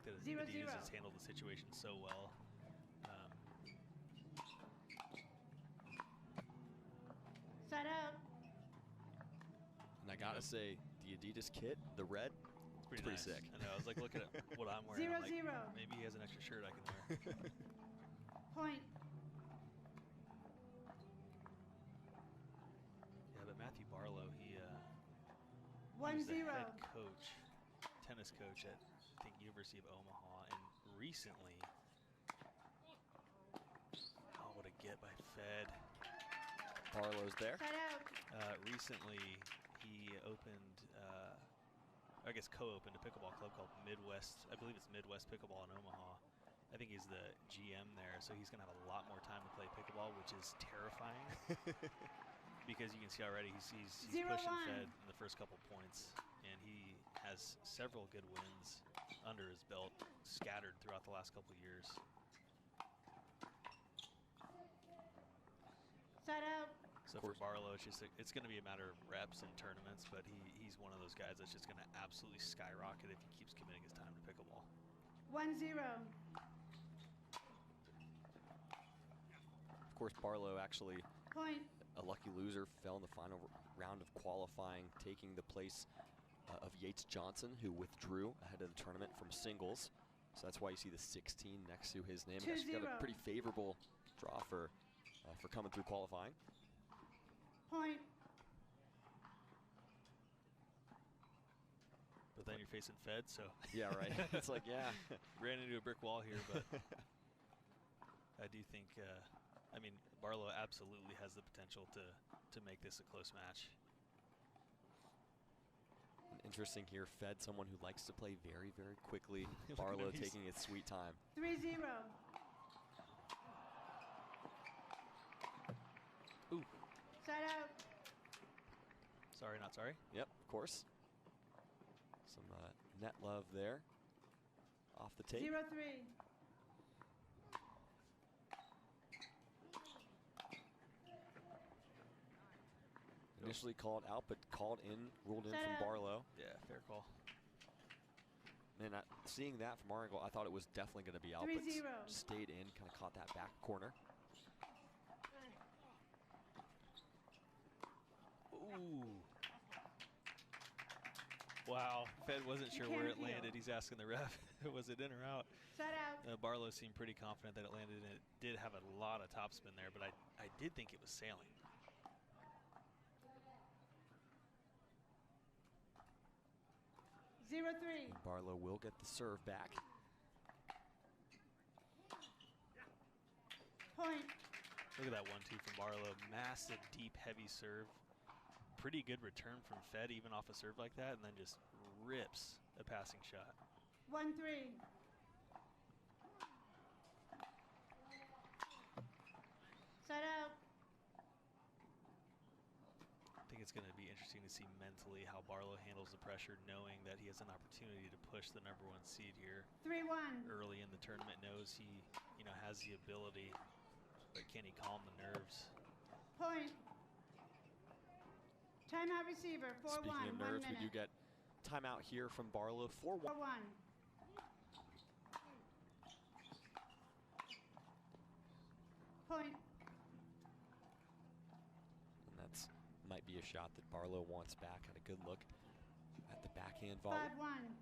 fact that Adidas has handled the situation so well. Side out. And I gotta say, the Adidas kit, the red, it's pretty nice. Sick. I know. I was like looking at what I'm wearing. 0-0. Maybe he has an extra shirt I can wear. Point. Yeah, but Matthew Barlow, he was the head coach, tennis coach at I think University of Omaha, and recently, oh, what a get by Fed. Barlow's there. Side out. Recently, he opened, I guess co-opened a pickleball club called Midwest. I believe it's Midwest Pickleball in Omaha. I think he's the GM there, so he's going to have a lot more time to play pickleball, which is terrifying. Because you can see already he's pushing Fed in the first couple points, and he has several good wins under his belt, scattered throughout the last couple years. Side out. So for Barlow, it's going to be a matter of reps and tournaments, but he's one of those guys that's just going to absolutely skyrocket if he keeps committing his time to pickleball. 1-0. Of course, Barlow actually Point. a lucky loser, fell in the final round of qualifying, taking the place of Yates Johnson, who withdrew ahead of the tournament from singles. So that's why you see the 16 next to his name. He's got a pretty favorable draw for coming through qualifying. Point. But then you're facing Fed, so yeah, right. It's like, yeah, ran into a brick wall here, but I do think. I mean, Barlow absolutely has the potential to make this a close match. And interesting here, Fed, someone who likes to play very, very quickly. Barlow taking its sweet time. 3-0. Ooh. Side out. Sorry, not sorry. Yep, of course. Some net love there. Off the tape. 0-3. Initially called out, but called in, ruled in from Barlow. Yeah, fair call. Man, seeing that from our angle, I thought it was definitely going to be out, but stayed in, kind of caught that back corner. Ooh. Wow, Fed wasn't sure where it landed. He's asking the ref, was it in or out? Side out. Barlow seemed pretty confident that it landed, and it did have a lot of topspin there, but I did think it was sailing. And Barlow will get the serve back. Point. Look at that 1-2 from Barlow. Massive, deep, heavy serve. Pretty good return from Fed, even off a serve like that, and then just rips a passing shot. 1-3. Side out. I think it's going to be interesting to see mentally how Barlow handles the pressure, knowing that he has an opportunity to push the #1 seed here. 3-1. Early in the tournament, knows he, has the ability, but can he calm the nerves? Point. Timeout receiver. 4-1. Speaking of nerves, 1 minute. we do get timeout here from Barlow. 4-1. Point. And that's might be a shot that Barlow wants back. Had a good look at the backhand volley. 5-1.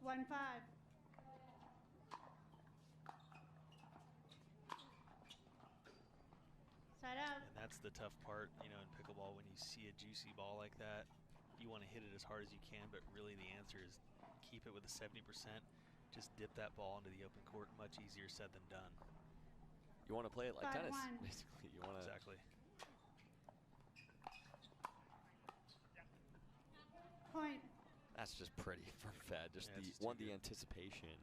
1-5. Side out. And that's the tough part, in pickleball, when you see a juicy ball like that, you want to hit it as hard as you can, but really the answer is keep it with a 70%. Just dip that ball into the open court. Much easier said than done. You want to play it like tennis, 5-1. basically. You want to exactly. Point. That's just pretty from Fed. Just the anticipation,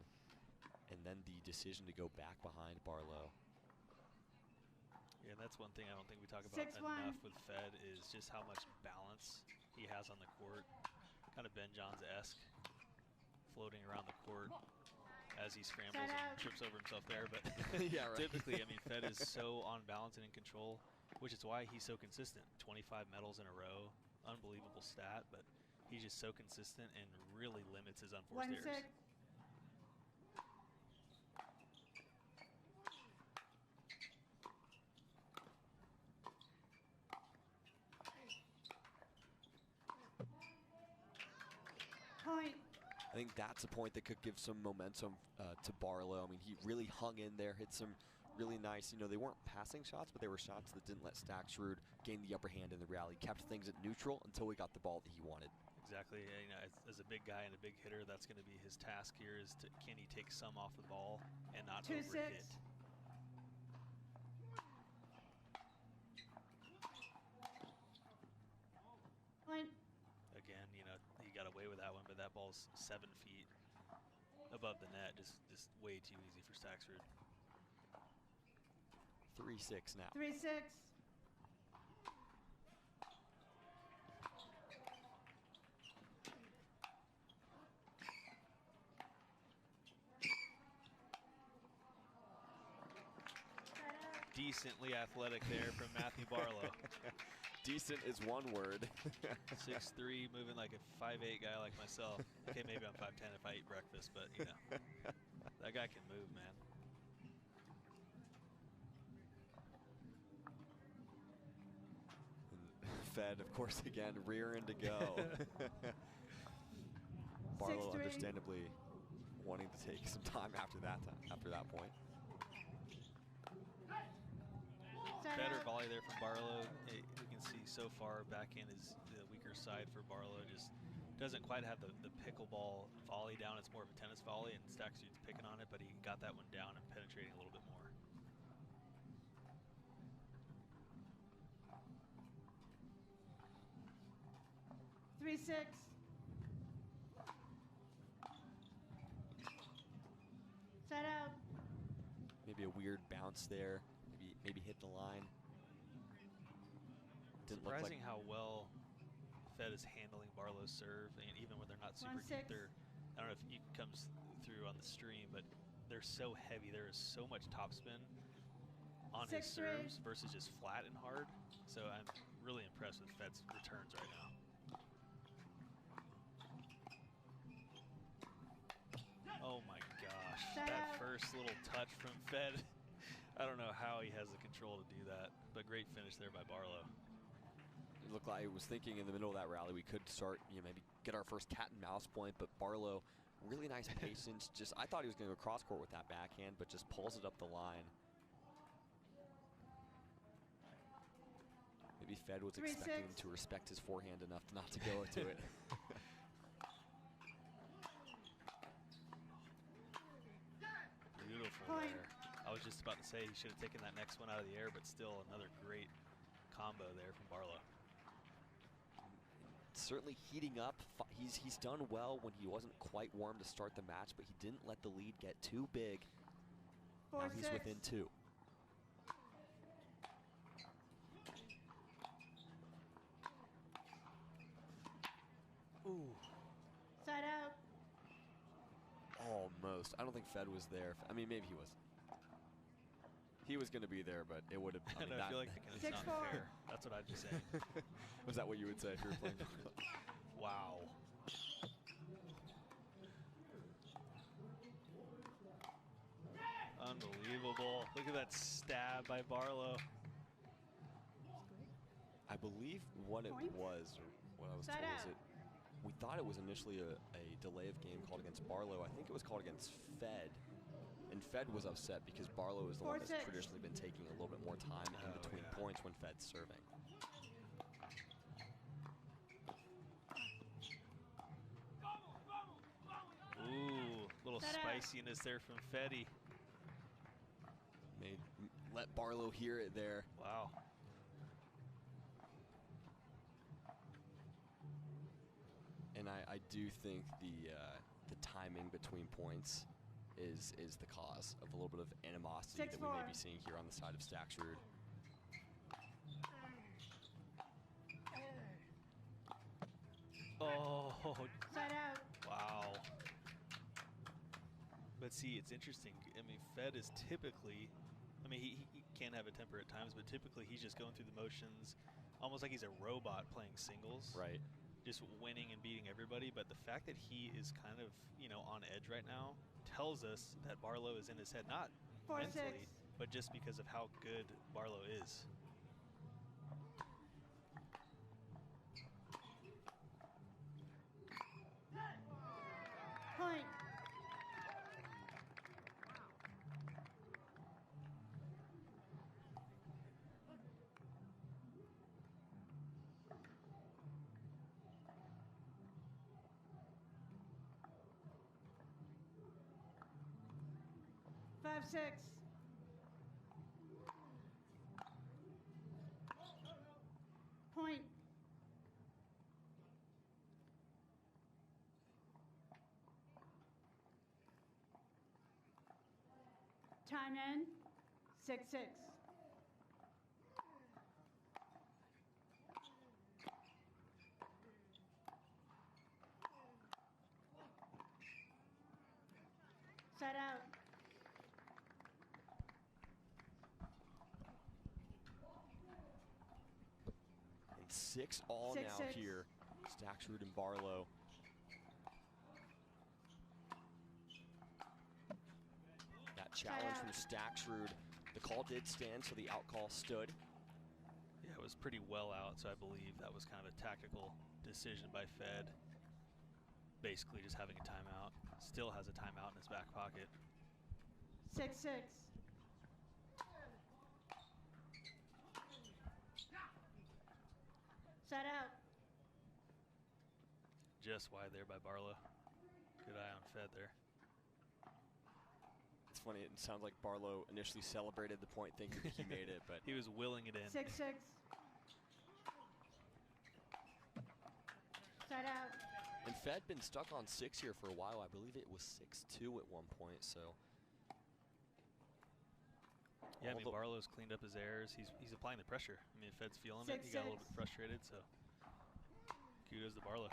and then the decision to go back behind Barlow. Yeah, that's one thing I don't think we talk about 6-1. enough with Fed is just how much balance he has on the court. Kind of Ben Johns-esque, floating around the court as he scrambles and trips over himself there. But yeah, right. typically, Fed is so on balance and in control. which is why he's so consistent. 25 medals in a row, unbelievable stat, but he's just so consistent and really limits his unforced errors. 1-6. Point. I think that's a point that could give some momentum to Barlow. I mean, he really hung in there, hit some really nice, they weren't passing shots, but they were shots that didn't let Staksrud gain the upper hand in the rally. Kept things at neutral until he got the ball that he wanted. Exactly. As a big guy and a big hitter, that's going to be his task here is can he take some off the ball and not 2-6. overhit. Point. Again, he got away with that one, but that ball's 7 feet above the net, just way too easy for Staksrud. 3-6 now. 3-6. Decently athletic there from Matthew Barlow. Decent is one word. 6'3", moving like a 5'8" guy like myself. Okay, maybe I'm 5'10" if I eat breakfast, but that guy can move, man. Fed, of course, again, rearing to go. Barlow 6-3. understandably wanting to take some time after that point. Better volley there from Barlow. We can see so far backhand is the weaker side for Barlow. Just doesn't quite have the pickleball volley down. It's more of a tennis volley, and Staksrud's picking on it, but he got that one down and penetrating a little bit more. Three-6. Set out. Maybe a weird bounce there. Maybe hit the line. Didn't Surprising look like how well Fed is handling Barlow's serve, and even when they're not super 1-6. deep, I don't know if it comes through on the stream, but they're so heavy. There is so much topspin on his 6-3. serves versus just flat and hard. So I'm really impressed with Fed's returns right now. Oh my gosh, Set that out. first little touch from Fed. I don't know how he has the control to do that, but great finish there by Barlow. it looked like I was thinking in the middle of that rally we could start, maybe get our first cat and mouse point, but Barlow, really nice patience. I thought he was going to go cross court with that backhand, but just pulls it up the line. Maybe Fed was expecting him to respect his forehand enough not to go to it. Beautiful there. I was just about to say he should have taken that next one out of the air, but still another great combo there from Barlow. Certainly heating up. He's done well when he wasn't quite warm to start the match, but he didn't let the lead get too big. Now he's within 2. Ooh. Side out. Almost. I don't think Fed was there. I mean, maybe he was. He was going to be there, but it would have. I I feel like it's not 6-4. fair. That's what I'd be saying. Was that what you would say if you were playing? Wow. Unbelievable. Look at that stab by Barlow. I believe what it was, or what I was told, is we thought it was initially a delay of game called against Barlow. I think it was called against Fed. And Fed was upset because Barlow is the one that's traditionally been taking a little bit more time in between points when Fed's serving. Ooh, little spiciness there from Feddy. Let Barlow hear it there. Wow. And I do think the timing between points is the cause of a little bit of animosity that we may be seeing here on the side of Staksrud. Oh, Side out. wow. But see, it's interesting. I mean, Fed is typically, I mean, he can have a temper at times, but typically he's just going through the motions, almost like he's a robot playing singles. Right. Just winning and beating everybody. But the fact that he is kind of, on edge right now tells us that Barlow is in his head, not 4-6. mentally, but just because of how good Barlow is. Point. Five, 6. Point. Time in. 6-6. Set out. And 6-all 6-6. now here. Staksrud and Barlow. That challenge from Staksrud. The call did stand, so the out call stood. Yeah, it was pretty well out, so I believe that was kind of a tactical decision by Fed. Basically just having a timeout. Still has a timeout in his back pocket. 6-6. Set out. Just wide there by Barlow. Good eye on Fed there. It's funny, it sounds like Barlow initially celebrated the point thinking he made it, but He was willing it in. 6-6. Set out. and Fed been stuck on 6 here for a while. I believe it was 6-2 at one point, so. Yeah, I mean, Although- Barlow's cleaned up his errors. He's applying the pressure. I mean, Fed's feeling it. He got a little 6-6. bit frustrated, so kudos to Barlow.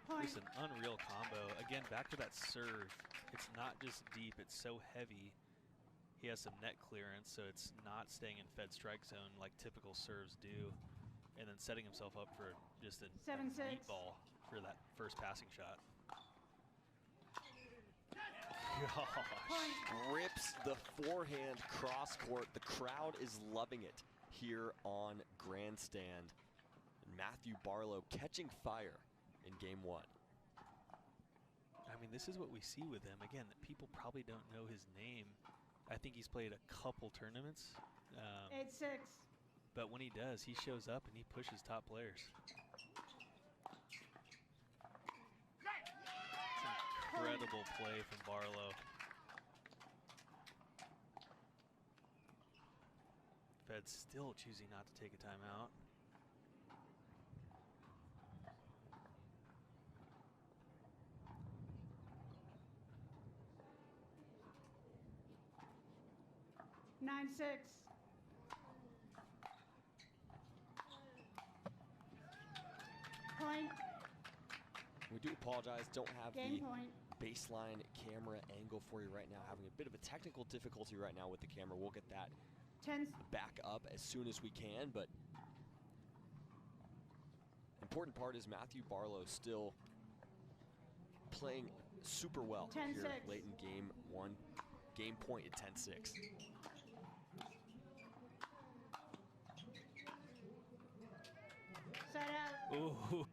Point. Just an unreal combo. Again, back to that serve. It's not just deep, it's so heavy. He has some net clearance, so it's not staying in Fed strike zone like typical serves do. And then setting himself up for just a 7-6. meatball for that first passing shot. Gosh. Point. Rips the forehand cross court. The crowd is loving it here on Grandstand. And Matthew Barlow catching fire in game 1. I mean, this is what we see with him. Again, people probably don't know his name. I think he's played a couple tournaments. 8-6. But when he does, he shows up and he pushes top players. It's incredible play from Barlow. Fed's still choosing not to take a timeout. Nine, 6. Point. We do apologize, don't have Game the point. baseline camera angle for you right now. Having a bit of a technical difficulty right now with the camera. We'll get that 10. back up as soon as we can, but important part is Matthew Barlow still playing super well 10-6. here late in game 1. Game point at 10-6. Set out. Ooh.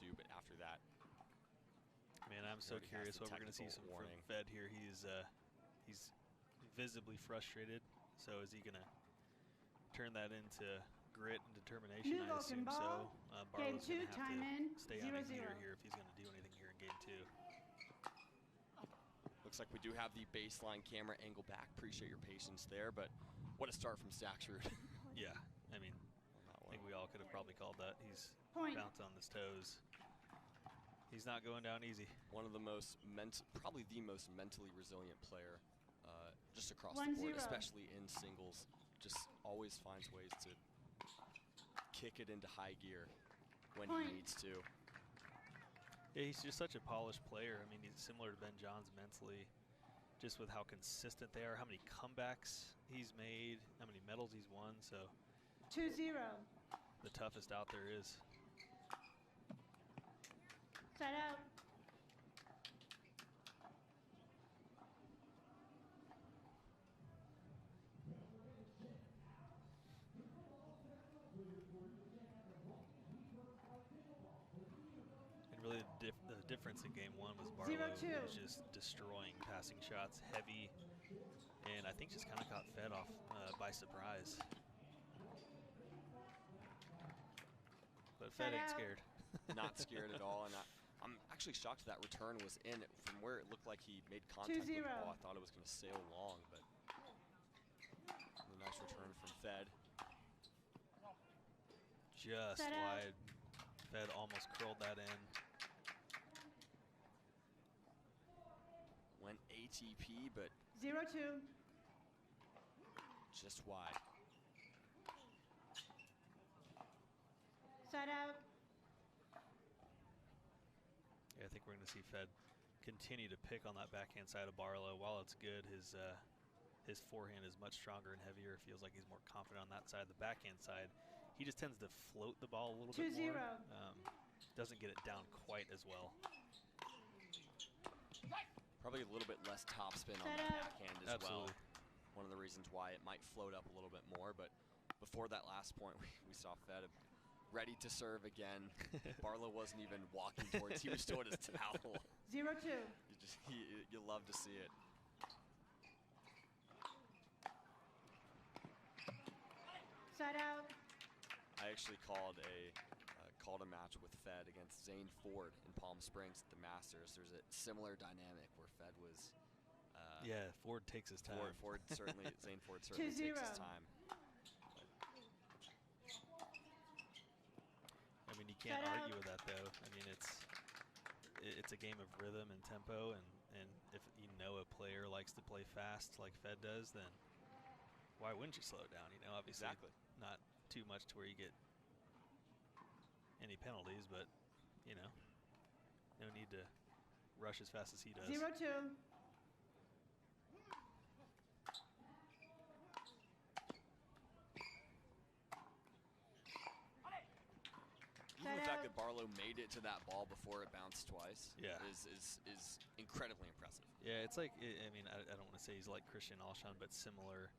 to, but after that, Man, I'm so already has curious the what we're going to see technical from warning. Fed here. He's visibly frustrated. So is he going to turn that into grit and determination? New I Vulcan assume so. ball. Game Barlow's 2, going to have time to in, stay on his 0-0. meter here if he's going to do anything here in game 2. Looks like we do have the baseline camera angle back. Appreciate your patience there, but what a start from Staksrud. Yeah, I mean, I think we all could have probably called that. He's Point. bouncing on his toes. He's not going down easy. One of the most probably the most mentally resilient player just across 1-0. the board, especially in singles. Just always finds ways to kick it into high gear when Point. he needs to. Yeah, he's just such a polished player. I mean, he's similar to Ben Johns mentally, just with how consistent they are, how many comebacks he's made, how many medals he's won. So 2-0. the toughest out there is. Set out. And really the difference in game 1 was Barlow 0-2. was just destroying passing shots, heavy, and I think just kind of caught Fed off by surprise. But Fed Set ain't out. scared. Not scared at all, and I'm actually shocked that return was in. From where it looked like he made contact with the 2-0. ball, I thought it was going to sail long, but a nice return from Fed. Just Set out. wide. Fed almost curled that in. Went ATP, but 0-2. just wide. Set out. Yeah, I think we're going to see Fed continue to pick on that backhand side of Barlow. While it's good, his forehand is much stronger and heavier. It feels like he's more confident on that side. The backhand side, he just tends to float the ball a little bit 2-0. more. Doesn't get it down quite as well. Probably a little bit less topspin on Set that up. backhand as well. Absolutely. One of the reasons why it might float up a little bit more, but before that last point, we saw Fed ready to serve again. Barlow wasn't even walking towards, he was still at his towel. 0-2. You love to see it. Set out. I actually called a match with Fed against Zane Ford in Palm Springs at the Masters. There's a similar dynamic where Fed was. Yeah, Ford takes his time. Zane Ford certainly 2-0. takes his time. I mean, you can't Set out. argue with that, though. I mean, it's a game of rhythm and tempo, and if you know a player likes to play fast like Fed does, then why wouldn't you slow it down? You know, obviously Exactly. not too much to where you get any penalties, but you know, no need to rush as fast as he does. 0-2. Even the Set fact out. that Barlow made it to that ball before it bounced twice Yeah. is incredibly impressive. Yeah, it's like I mean, I don't want to say he's like Christian Alshon, but similar.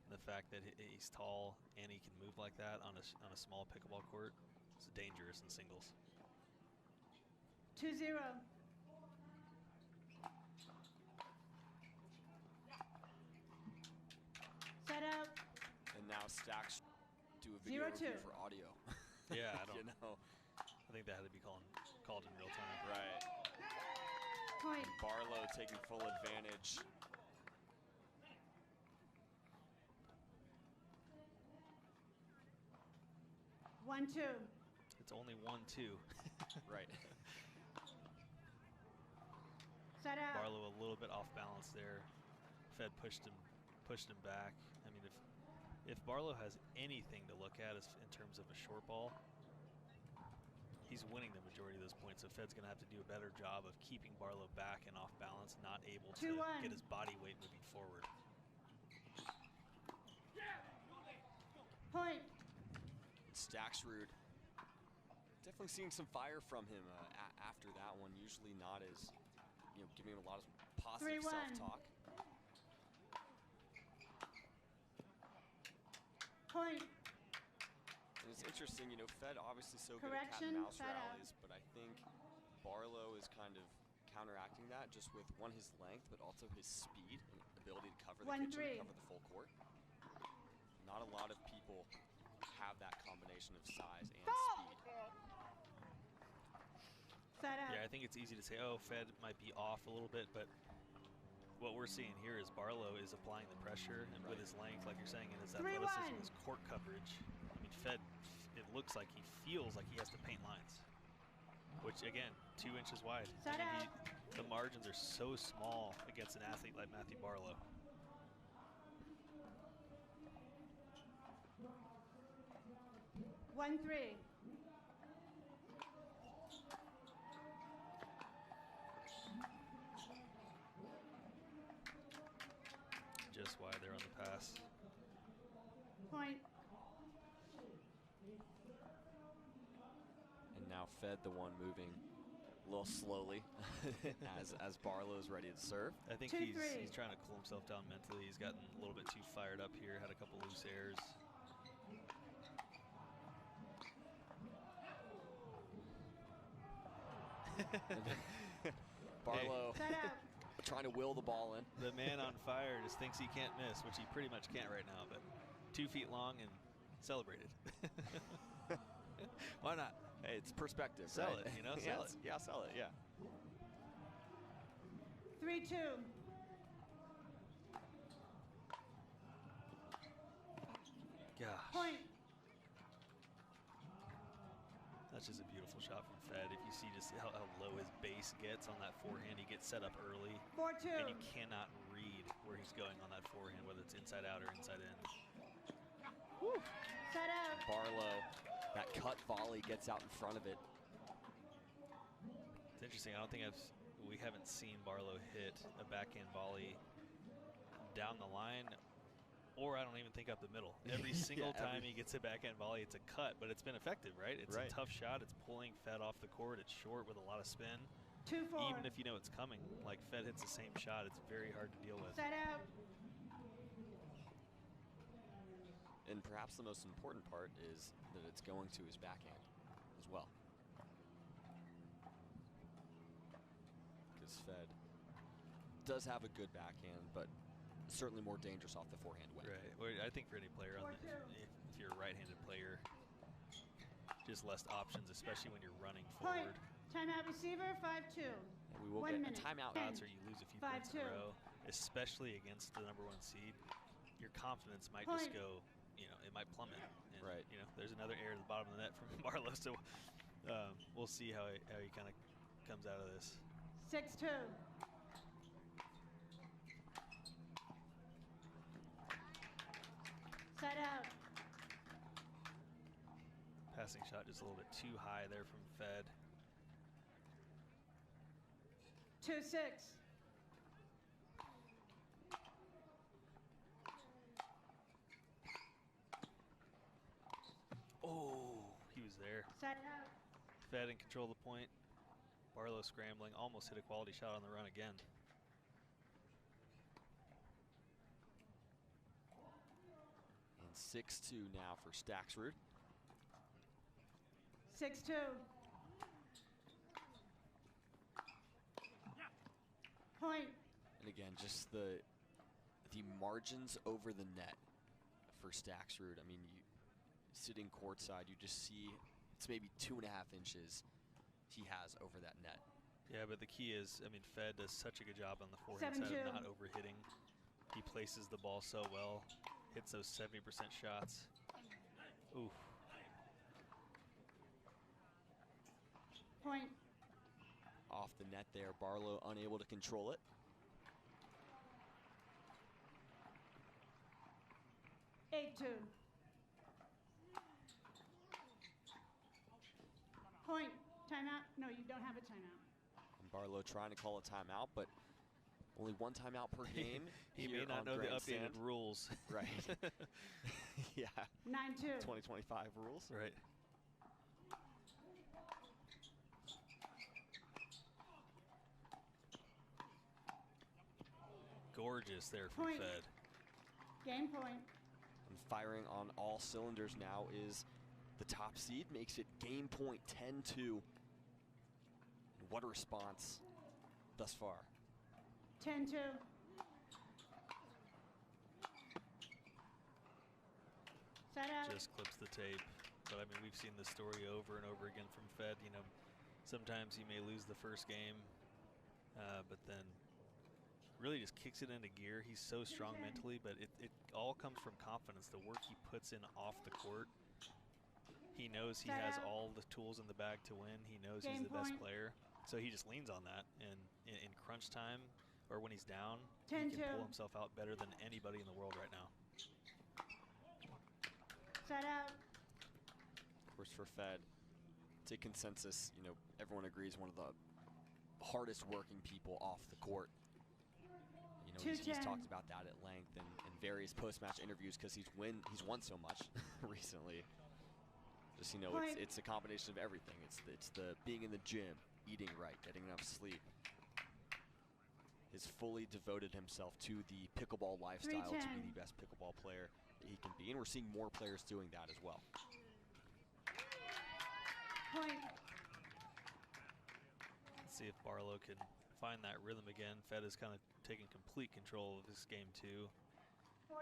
The fact that he's tall and he can move like that on a small pickleball court is dangerous in singles. 2-0. Set out. And now Stacks do a video 0-2. review for audio. Yeah, I don't. You know, I think that had to be called in real time. right. Point. Barlow taking full advantage. One, two. It's only 1-2. Right. Set out. Barlow a little bit off balance there. Fed pushed him back. I mean, if Barlow has anything to look at in terms of a short ball, he's winning the majority of those points. So Fed's going to have to do a better job of keeping Barlow back and off balance, not able to 2-1. get his body weight moving forward. Point. Staksrud. Definitely seeing some fire from him after that one. Usually not as, giving him a lot of positive 3-1. self-talk. Point. And it's it's interesting, you know, Fed obviously so good at cat Correction, and mouse Fed out. rallies, but I think Barlow is kind of counteracting that just with one, his length, but also his speed and ability to cover the 1-3. cover the full court. Not a lot of people have that combination of size and speed. Set out. Yeah, I think it's easy to say, oh, Fed might be off a little bit, but what we're seeing here is Barlow is applying the pressure, and with his length, like you're saying, and his 3-1. athleticism, his court coverage. I mean, Fed, it looks like he feels like he has to paint lines, which again, 2 inches wide. Set I mean, out. the margins are so small against an athlete like Matthew Barlow. One, 3. Just wide there on the pass. Point. And now Fed, the one moving a little slowly as Barlow's ready to serve. I think 2-3. he's trying to cool himself down mentally. He's gotten a little bit too fired up here, had a couple loose errors. Barlow Set out. trying to will the ball in. The man on fire just thinks he can't miss, which he pretty much can't right now, but 2 feet long and celebrated. Why not? Hey, it's perspective. Sell right? it, you know, yeah, sell it. Yeah, sell it, yeah. 3-2. Gosh. Point. That's just a beautiful shot from Fed. If you see just how low his base gets on that forehand, he gets set up early. 4-2. And you cannot read where he's going on that forehand, whether it's inside out or inside in. Woo. Set out. Barlow, that cut volley gets out in front of it. It's interesting. I don't think we haven't seen Barlow hit a backhand volley down the line, or I don't even think up the middle. Every single time he gets a backhand volley, it's a cut, but it's been effective, right? It's a tough shot. It's pulling Fed off the court. It's short with a lot of spin. 2-4. Even if you know it's coming, like Fed hits the same shot, it's very hard to deal with. Set out. And perhaps the most important part is that it's going to his backhand as well. Because Fed does have a good backhand, but certainly more dangerous off the forehand way. Right. Well, I think for any player, if you're a right-handed player, just less options, especially when you're running Point. forward. Timeout receiver, 5-2. And we will 1 get minute. a timeout. Shots or you lose a few points in 5-2. a row, especially against the #1 seed. Your confidence might Point. just go, it might plummet. And, Right. There's another error at the bottom of the net from Barlow, so we'll see how he kind of comes out of this. 6-2. Set out. Passing shot just a little bit too high there from Fed. 2-6. Oh, he was there. Set out. Fed in control of the point. Barlow scrambling, almost hit a quality shot on the run again. And 6-2 now for Staksrud. 6-2. Point. And again, just the margins over the net for Staksrud. I mean, sitting courtside, you just see it's maybe 2.5 inches he has over that net. Yeah, but the key is, Fed does such a good job on the forehand side 7-2. of not overhitting. He places the ball so well, hits those 70% shots. Ooh. Point. Off the net there, Barlow unable to control it. Eight, 2. Point. Timeout. No, you don't have a timeout. And Barlow trying to call a timeout, but only one timeout per game. He here may not on know the Grandstand. updated rules. Right. Yeah. 9-2. 2025 rules. Right. Gorgeous there from Point. Fed. Game point. And firing on all cylinders now is the top seed, makes it game point 10-2. What a response thus far. 10-2. Set out. Just clips the tape. But I mean, we've seen this story over and over again from Fed. You know, sometimes he may lose the first game, but then really just kicks it into gear. He's so strong mentally, but it all comes from confidence. The work he puts in off the court. He knows he has all the tools in the bag to win. He knows he's the best player. So he just leans on that. And in crunch time, or when he's down, he can pull himself out better than anybody in the world right now. Set out. Of course, for Fed, it's a consensus. You know, everyone agrees one of the hardest working people off the court. You know, he's talked about that at length in various post-match interviews because he's won so much recently. Just, you know, it's a combination of everything. It's the being in the gym, eating right, getting enough sleep. Has fully devoted himself to the pickleball lifestyle to be the best pickleball player he can be, and we're seeing more players doing that as well. Point. Let's see if Barlow can find that rhythm again. Fed is kind of taking complete control of this game too. 4-10.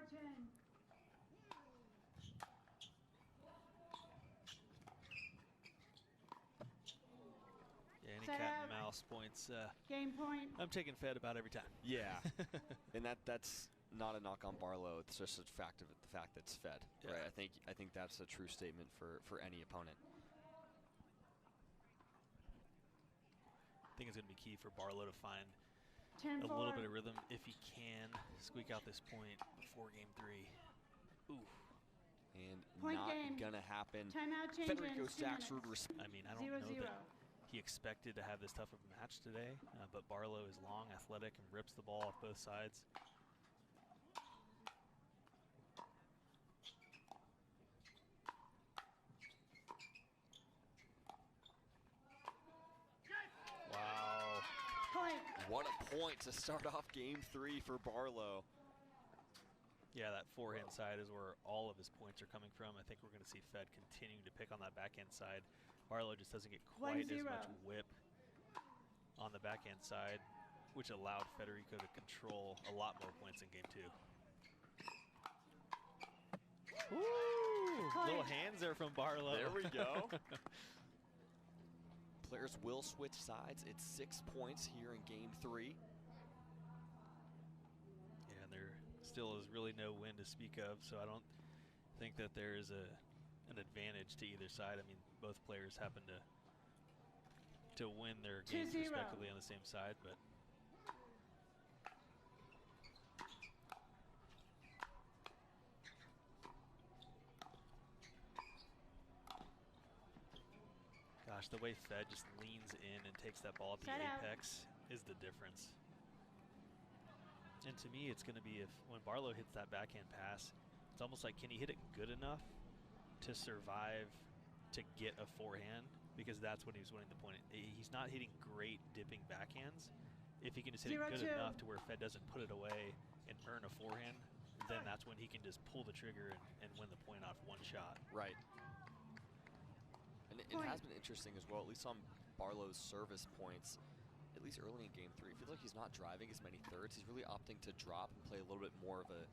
Yeah, any cat and mouse points. Game point. I'm taking Fed about every time. Yeah, and that's not a knock on Barlow. It's just a fact of it, the fact that it's Fed. Yeah. Right. I think that's a true statement for any opponent. I think it's going to be key for Barlow to find a 10-4. little bit of rhythm if he can squeak out this point before game 3. Ooh. And point not game. gonna happen. Timeout change. Federico Staksrud. I mean, I don't know that he expected to have this tough of a match today, but Barlow is long, athletic, and rips the ball off both sides. Wow. Point. What a point to start off game 3 for Barlow. Yeah, that forehand side is where all of his points are coming from. I think we're going to see Fed continuing to pick on that backhand side. Barlow just doesn't get quite as much whip on the backhand side, which allowed Federico to control a lot more points in game 2. Ooh, little hands there from Barlow. There we go. Players will switch sides. It's 6 points here in game 3. Yeah, and there still is really no win to speak of, so I don't think that there is an advantage to either side. I mean, both players happen to win their games respectively on the same side, but gosh, the way Fed just leans in and takes that ball at the apex is the difference. And to me, it's going to be when Barlow hits that backhand pass, it's almost like, can he hit it good enough to survive to get a forehand? Because that's when he was winning the point. He's not hitting great dipping backhands. If he can just hit it good enough to where Fed doesn't put it away and earn a forehand, then that's when he can just pull the trigger and win the point off one shot. Right. And it has been interesting as well, at least on Barlow's service points, at least early in game 3. I feel like he's not driving as many thirds. He's really opting to drop and play a little bit more of a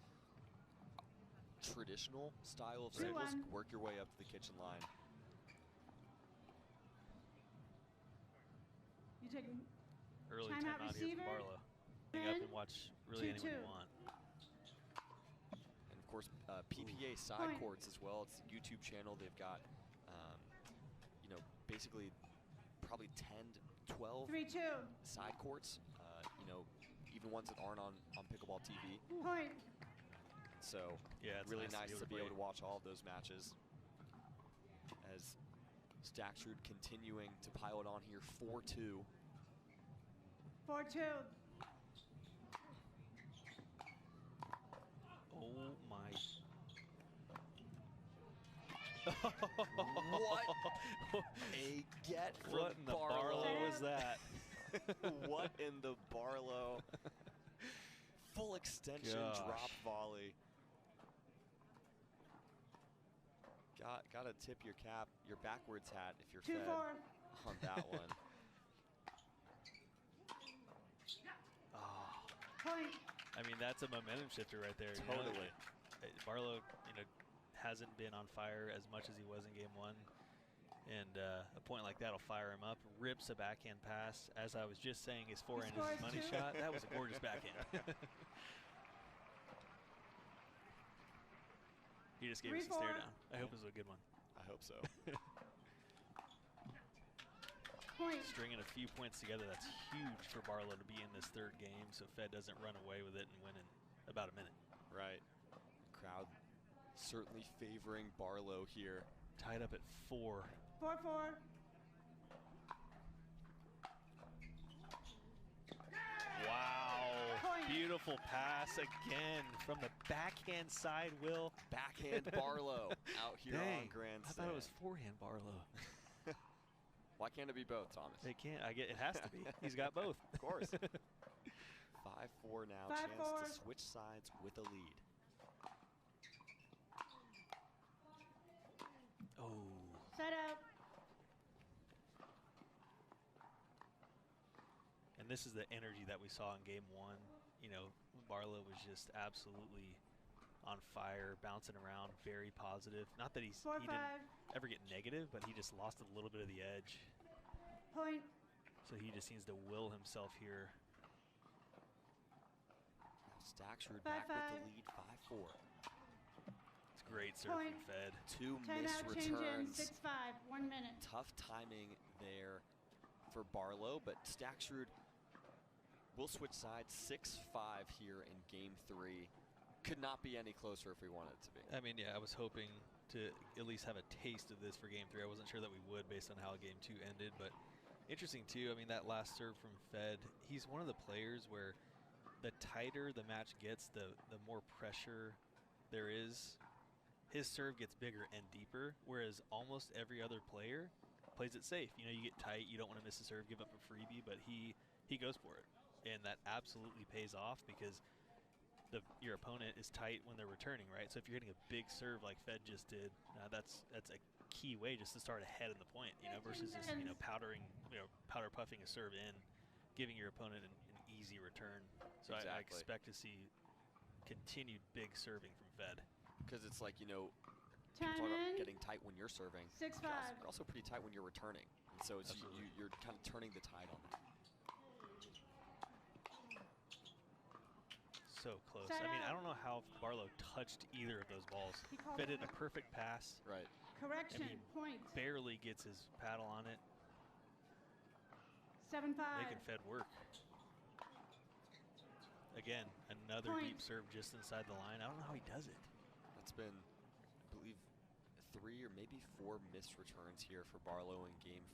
traditional style of singles. Work your way up to the kitchen line. You taking early timeout here from Barlow. Hang up and watch really anyone you want. And of course, PPA side courts as well. It's a YouTube channel. They've got, you know, basically probably 10 to 12 side courts. You know, even ones that aren't on Pickleball TV. Point. So yeah, it's really nice to be able to watch all of those matches. As Staksrud continuing to pile it on here, 4-2. 4-2. Oh my. What a get from What in the Barlow was that? What in the Barlow? Full extension drop volley. Gotta tip your cap, your backwards hat if you're 2-4. Fed on that one. Oh, Point. I mean, that's a momentum shifter right there. you know? Totally. Barlow, hasn't been on fire as much as he was in game 1. And a point like that will fire him up. Rips a backhand pass. As I was just saying, his forehand is his money shot. That was a gorgeous backhand. He just gave us a stare down. I hope it was a good one. I hope so. Point. Stringing a few points together, that's huge for Barlow to be in this 3rd game, so Fed doesn't run away with it and win in about a minute. Right. Crowd certainly favoring Barlow here. Tied up at 4. 4-4. Wow. Point. Beautiful pass again from the backhand side, Will. Backhand Barlow out here on Dang, grandstand. I thought it was forehand Barlow. Why can't it be both, Thomas? It can't. It has to be. He's got both. Of course. 5-4 now. 5-4. Chance to switch sides with a lead. Oh. Set up. And this is the energy that we saw in game 1. Barlow was just absolutely on fire, bouncing around, very positive. Not that he 4-5. didn't ever get negative, but he just lost a little bit of the edge. Point. So he just needs to will himself here. Staksrud 5-5. back with the lead, 5-4. It's great serve Point. from Fed. 2 10 missed out, change in. returns. 6-5. 1 minute. Tough timing there for Barlow, but Staksrud will switch sides. 6-5 here in game 3. Could not be any closer if we wanted it to be. I mean, yeah, I was hoping to at least have a taste of this for game 3. I wasn't sure that we would based on how game 2 ended, but interesting too. I mean, that last serve from Fed, he's one of the players where the tighter the match gets, the more pressure there is. His serve gets bigger and deeper, whereas almost every other player plays it safe. You get tight, you don't want to miss a serve, give up a freebie, but he goes for it. And that absolutely pays off because your opponent is tight when they're returning, right? So if you're hitting a big serve like Fed just did, that's a key way just to start ahead in the point, versus just powder puffing a serve in, giving your opponent an easy return. So I expect to see continued big serving from Fed. Because it's like, people Time talk about in. getting tight when you're serving. 6-5. You're also pretty tight when you're returning. And so it's you're kind of turning the tide on that. So close. Set I mean, I up. don't know how Barlow touched either of those balls. He called Fed it in a perfect pass. Right. Correction. And he Point. barely gets his paddle on it, 7-5. making Fed work. Again, another Point. deep serve just inside the line. I don't know how he does it. That's been, I believe, 3 or maybe 4 missed returns here for Barlow in game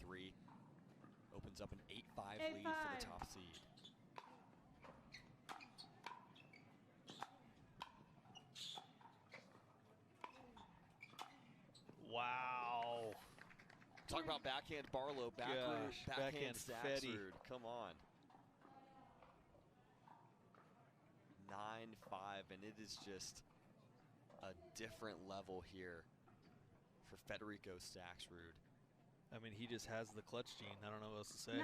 3. Opens up an 8-5 lead for the 8-5. top seed. Wow. Talk about backhand Barlow, backhand backhand Fetty. Staksrud. Come on. 9-5, and it is just a different level here for Federico Staksrud. I mean, he just has the clutch gene. I don't know what else to say. 9-5.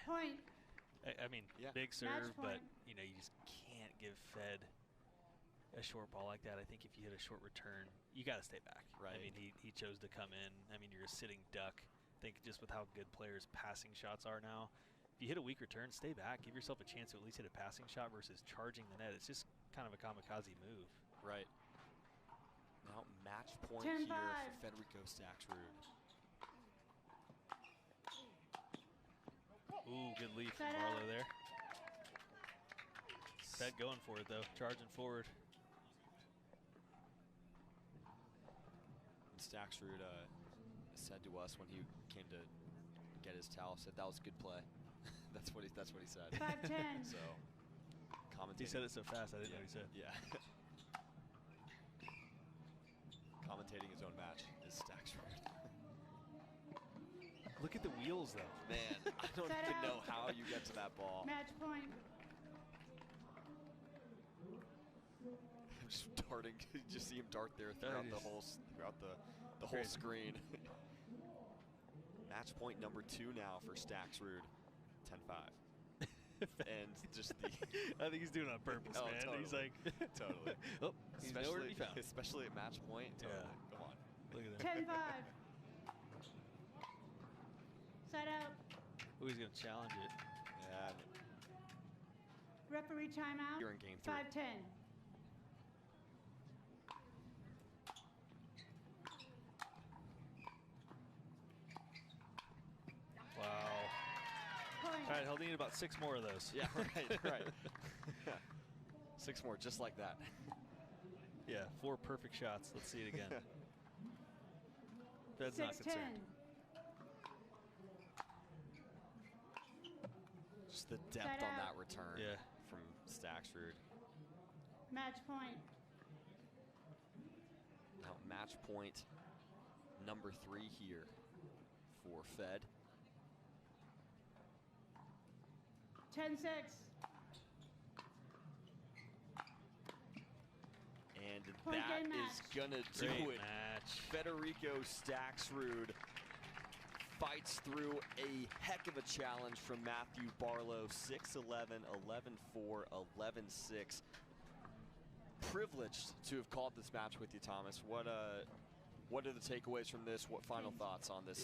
Point. I mean, Yeah. big serve, but point. you just can't give Fed a short ball like that. I think if you hit a short return, you got to stay back. Right. I mean, he chose to come in. I mean, you're a sitting duck. I think just with how good players' passing shots are now, if you hit a weak return, stay back. Give yourself a chance to at least hit a passing shot versus charging the net. It's just kind of a kamikaze move. Right. Now match point 10-5. here for Federico Staksrud. Ooh, good lead from Set Barlow up. there. Fed going for it, though. Charging forward. Staksrud said to us when he came to get his towel, said that was a good play. that's what he said. 5-10. So commentating. He said it so fast, I didn't know what he said. Yeah. Commentating his own match is Staksrud. Look at the wheels, though. Man, I don't Set even up. know how you get to that ball. Match point. just darting. You just see him dart there throughout the whole screen. Match point number 2 now for Staksrud, 10-5. And just the I think he's doing it on purpose, man. Totally. He's like, totally. Oh, he's nowhere to be found. Especially at match point. Totally. Yeah. Come on. Look at that. 10-5. Side out. Oh, he's going to challenge it. Yeah. Referee timeout. You're in game 3. 5-10. Wow. Point. All right, he'll need about 6 more of those. Yeah, right. 6 more, just like that. Yeah, 4 perfect shots. Let's see it again. Fed's not 6-10. concerned. Just the depth Side on out. that return from Staksrud. Match point. Now match point number 3 here for Fed. 10-6. And Point that game is match. gonna do Great it. match. Federico Staksrud fights through a heck of a challenge from Matthew Barlow. 6-11, 11-4, 11-6. Privileged to have called this match with you, Thomas. What are the takeaways from this? What final thoughts on this